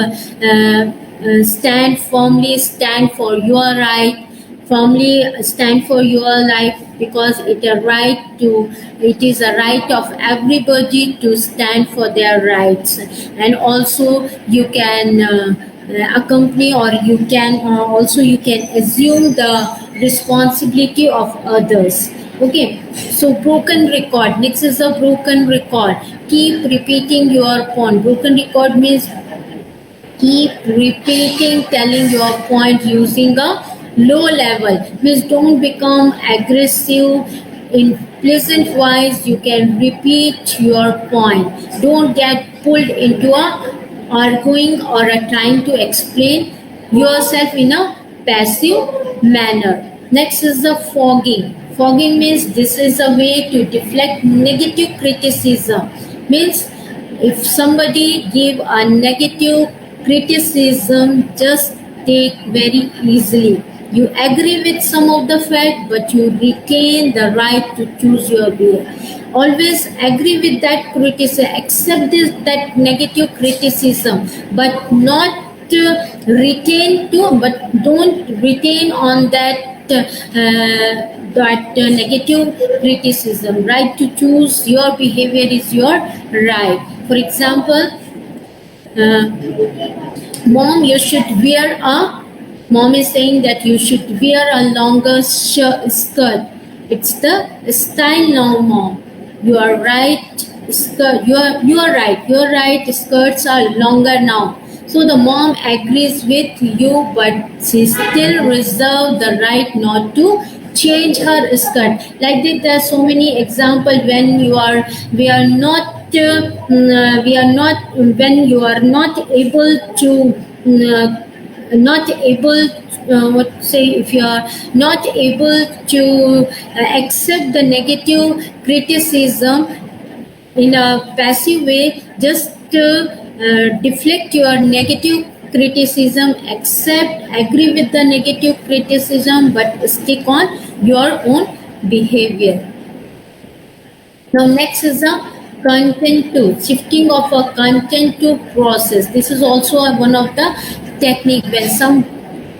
stand firmly, stand for your right. Firmly stand for your life, because it is a right of everybody to stand for their rights. And also you can accompany, or you can assume the responsibility of others. Okay, so broken record. Next is a broken record. Keep repeating your point. Broken record means keep repeating, telling your point using a low level. Means don't become aggressive. In pleasant voice, you can repeat your point. Don't get pulled into a arguing or trying to explain yourself in a passive manner. Next is the fogging. Fogging means this is a way to deflect negative criticism. Means if somebody give a negative criticism, just take very easily. You agree with some of the fact, but you retain the right to choose your view. Always agree with that criticism, accept that negative criticism, but not but don't retain on that negative criticism. Right to choose your behavior is your right. For example, mom is saying that you should wear a longer skirt. It's the style now, mom. You are right. You are right. You're right. Skirts are longer now. So the mom agrees with you, but she still reserves the right not to change her skirt. Like that, there are so many examples when when you are not able to if you are not able to accept the negative criticism in a passive way, just deflect your negative criticism, agree with the negative criticism, but stick on your own behavior. Now next is the content to shifting of a content to process. This is also one of the technique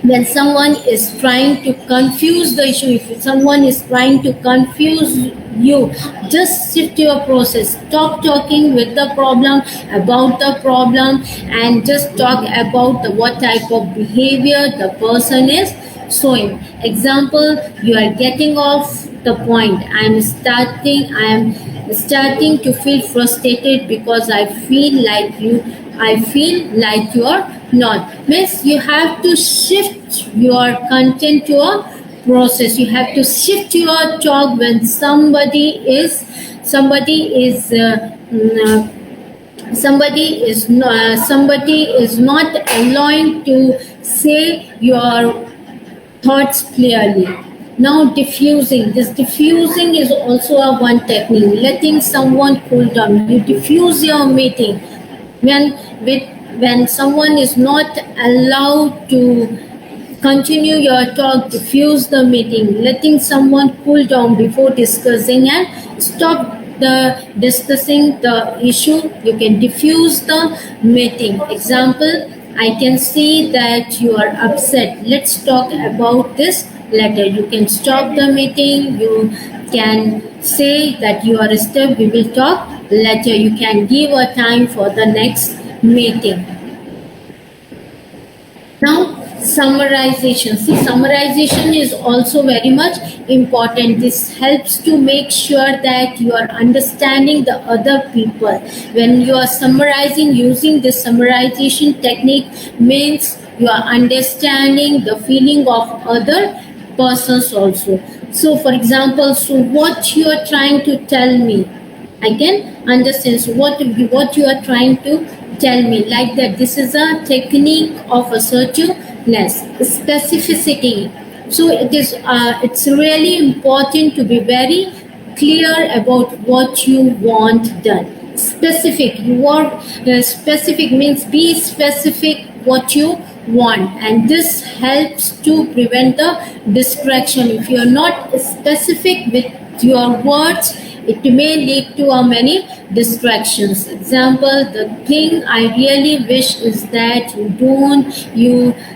when someone is trying to confuse the issue. If someone is trying to confuse you, just shift your process. Stop talking with the problem, about the problem, and just talk about what type of behavior the person is showing. Example, you are getting off the point. I am starting to feel frustrated because I feel like you're not. Means you have to shift your content to a process. You have to shift your talk when somebody is not allowing to say your thoughts clearly. Now diffusing. This diffusing is also a one technique. Letting someone cool down. You diffuse your meeting when when someone is not allowed to continue your talk. Diffuse the meeting. Letting someone cool down before discussing and stop the discussing the issue. You can diffuse the meeting. Example, I can see that you are upset. Let's talk about this later. You can stop the meeting. You can say that you are disturbed. We will talk later. You can give a time for the next meeting. Now, summarization. See, summarization is also very much important. This helps to make sure that you are understanding the other people. When you are summarizing, using this summarization technique means you are understanding the feeling of other persons also. So, for example, so what you are trying to tell me, I can understand. So what you are trying to tell me, like that. This is a technique of assertiveness, specificity. So it's really important to be very clear about what you want done. Specific. You want specific means be specific what you want, and this helps to prevent the distraction. If you are not specific with your words, it may lead to many distractions. Example, the thing I really wish is that you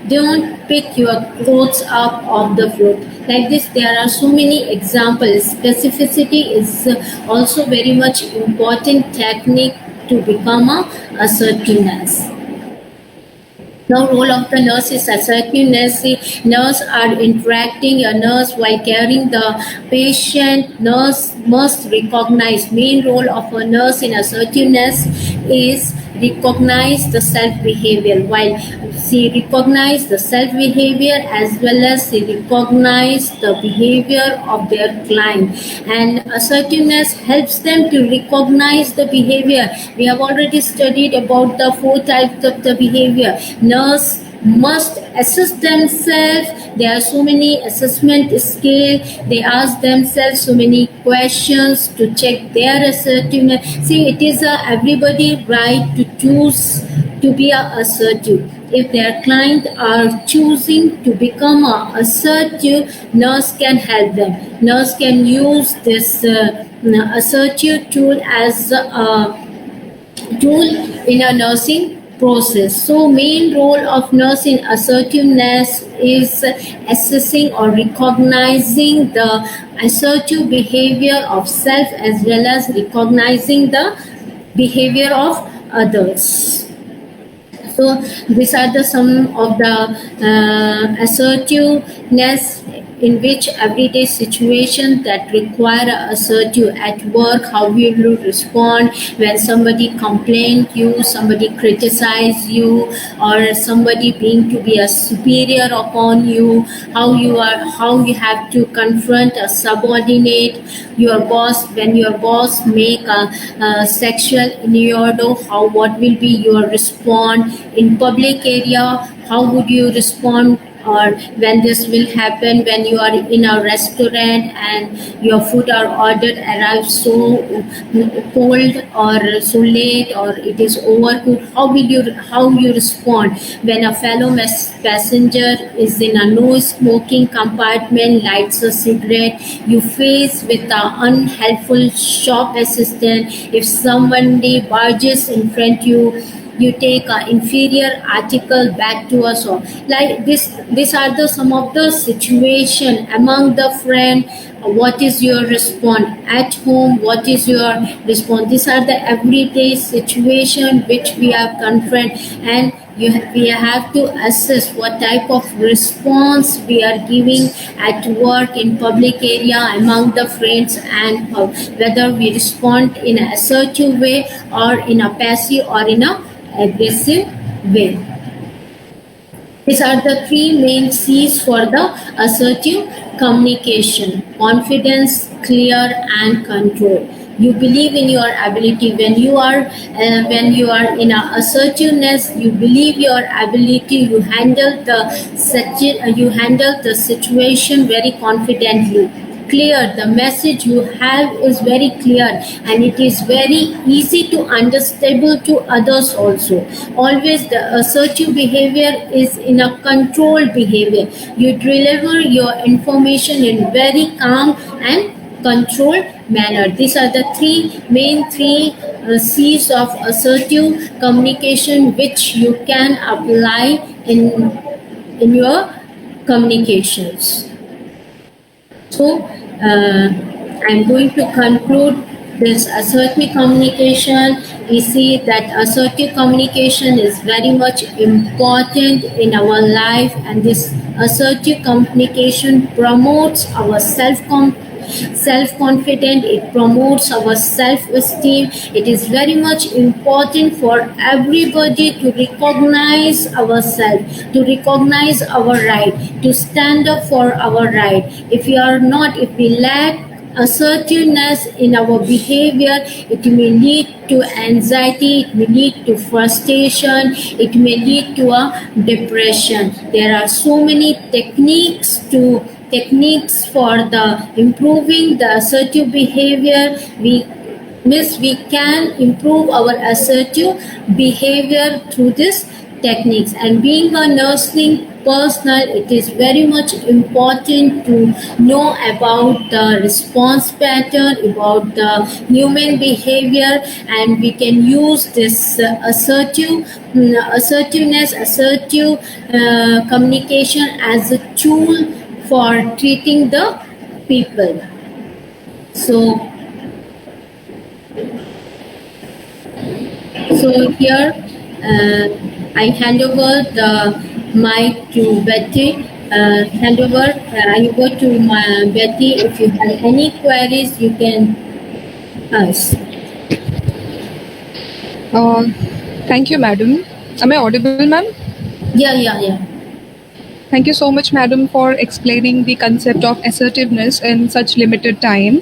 don't pick your clothes up off the floor. Like this, there are so many examples. Specificity is also very much important technique to become a assertiveness. Now, role of the nurse is assertiveness. See, nurse are interacting. A nurse while caring the patient, nurse must recognize. Main role of a nurse in assertiveness is recognize the self behavior. While she recognize the self behavior as well as she recognize the behavior of their client, and assertiveness helps them to recognize the behavior. We have already studied about the 4 types of the behavior. Nurse must assess themselves. There are so many assessment scale. They ask themselves so many questions to check their assertiveness. See, it is everybody right to choose to be assertive. If their client are choosing to become assertive, nurse can help them. Nurse can use this assertive tool as a tool in a nursing process. So main role of nurse in assertiveness is assessing or recognizing the assertive behavior of self as well as recognizing the behavior of others. So these are the some of the assertiveness in which everyday situation that require assertive. At work, how will you respond when somebody complain you, somebody criticize you, or somebody being to be a superior upon you? How you have to confront a subordinate, your boss, when your boss make a sexual innuendo, what will be your response in public area? How would you respond? Or when this will happen when you are in a restaurant and your food are ordered arrives so cold or so late or it is overcooked, how you respond when a fellow passenger is in a no smoking compartment, lights a cigarette? You face with an unhelpful shop assistant. If somebody barges in front you take an inferior article back to us, or like this. These are the some of the situation among the friend. What is your response at home? What is your response? These are the everyday situation which we have confront, and We have to assess what type of response we are giving at work, in public area, among the friends, and whether we respond in an assertive way or in a passive or in a aggressive way. These are the three main C's for the assertive communication: confidence, clear, and control. You believe in your ability. When you are in a assertiveness, you believe your ability. You handle the situation very confidently. Clear, the message you have is very clear, and it is very easy to understandable to others also. Always the assertive behavior is in a controlled behavior. You deliver your information in very calm and controlled manner. These are the main three C's of assertive communication, which you can apply in your communications. So, I'm going to conclude this assertive communication. We see that assertive communication is very much important in our life, and this assertive communication promotes our self-confidence. It promotes our self-esteem. It is very much important for everybody to recognize ourselves, to recognize our right, to stand up for our right. If we lack assertiveness in our behavior, it may lead to anxiety, it may lead to frustration, it may lead to a depression. There are so many techniques for the improving the assertive behavior. We can improve our assertive behavior through this techniques. And being a nursing personnel, it is very much important to know about the response pattern, about the human behavior, and we can use this assertive communication as a tool for treating the people. So here I hand over the mic to Betty. Hand over to Betty. If you have any queries, you can ask. Thank you, madam. Am I audible, ma'am? Yeah. Thank you so much, madam, for explaining the concept of assertiveness in such limited time.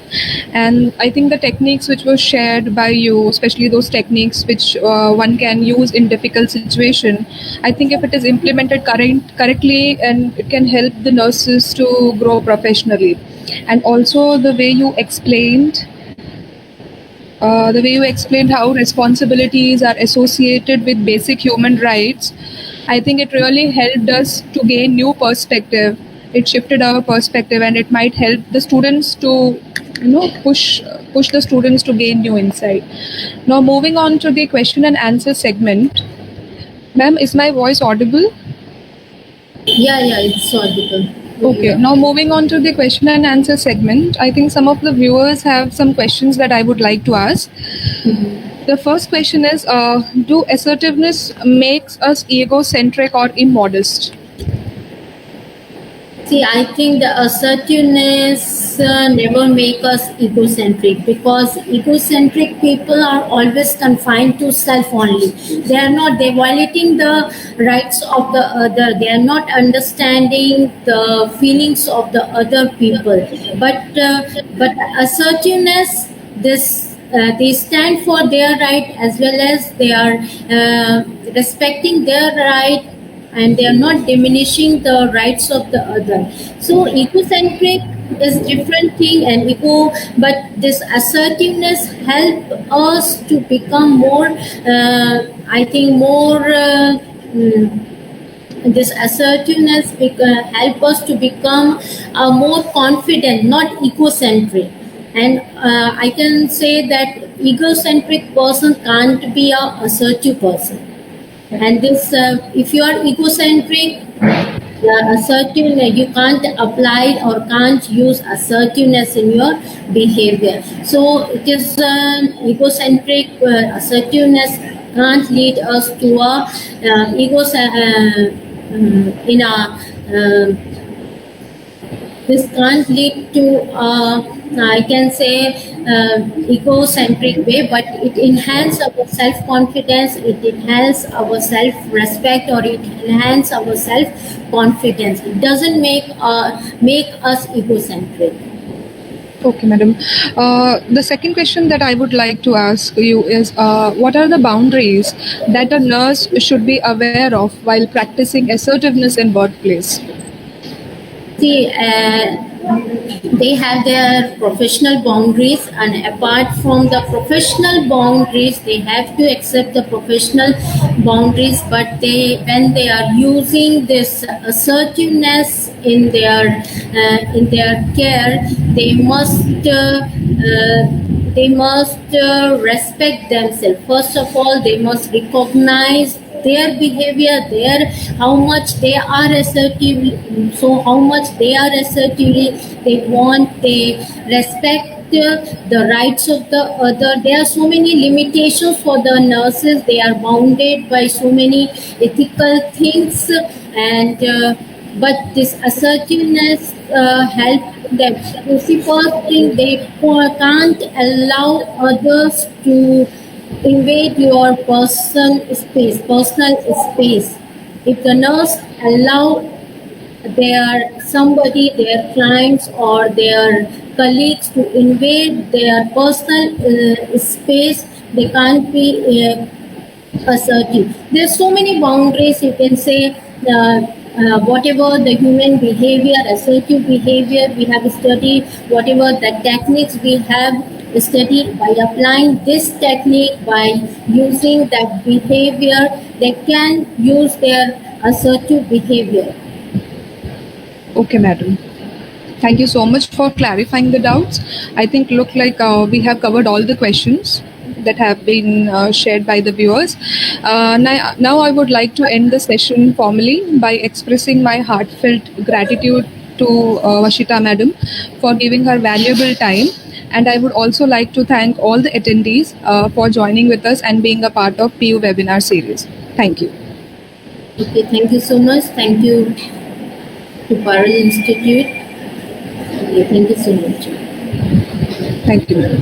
And I think the techniques which were shared by you, especially those techniques which one can use in difficult situation, I think if it is implemented correctly, and it can help the nurses to grow professionally. And also the way you explained how responsibilities are associated with basic human rights, I think it really helped us to gain new perspective. It shifted our perspective, and it might help the students to, push the students to gain new insight. Now, moving on to the question and answer segment. Ma'am, is my voice audible? Yeah, it's audible. Okay, now moving on to the question and answer segment, I think some of the viewers have some questions that I would like to ask. The first question is, do assertiveness makes us egocentric or immodest? See, I think the assertiveness never make us egocentric, because egocentric people are always confined to self only. They're violating the rights of the other. They are not understanding the feelings of the other people. But assertiveness, they stand for their right, as well as they are respecting their right, and they are not diminishing the rights of the other. So egocentric is different thing, but this assertiveness help us to become more, this assertiveness help us to become more confident, not egocentric. And I can say that egocentric person can't be a assertive person. And this, if you are egocentric, assertiveness, you can't apply or can't use assertiveness in your behavior. So it is egocentric. Assertiveness can't lead us to a ego in a this can't lead to I can say egocentric way, but it enhances our self-confidence, it enhances our self-respect, or it enhances our self-confidence. It doesn't make us egocentric. Okay, madam. The second question that I would like to ask you is what are the boundaries that a nurse should be aware of while practicing assertiveness in workplace? See, they have their professional boundaries, and apart from the professional boundaries, they have to accept the professional boundaries. But when they are using this assertiveness in their care, they must respect themselves. First of all, they must recognize their behavior, their how much they are assertive, so how much they are assertive, they respect the rights of the other. There are so many limitations for the nurses. They are bounded by so many ethical things, and but this assertiveness helps them. You see, first thing, they can't allow others to invade your personal space. If the nurse allow their clients or their colleagues to invade their personal space, they can't be assertive. There's so many boundaries. You can say whatever the human behavior, assertive behavior we have studied, whatever the techniques we have studied, by applying this technique, by using that behavior, they can use their assertive behavior. Okay, madam. Thank you so much for clarifying the doubts. I think look like we have covered all the questions that have been shared by the viewers. Now I would like to end the session formally by expressing my heartfelt gratitude to Vashita madam for giving her valuable time. And I would also like to thank all the attendees for joining with us and being a part of PU webinar series. Thank you. Okay, thank you so much. Thank you to Parallel Institute. Okay, thank you so much. Thank you, madam.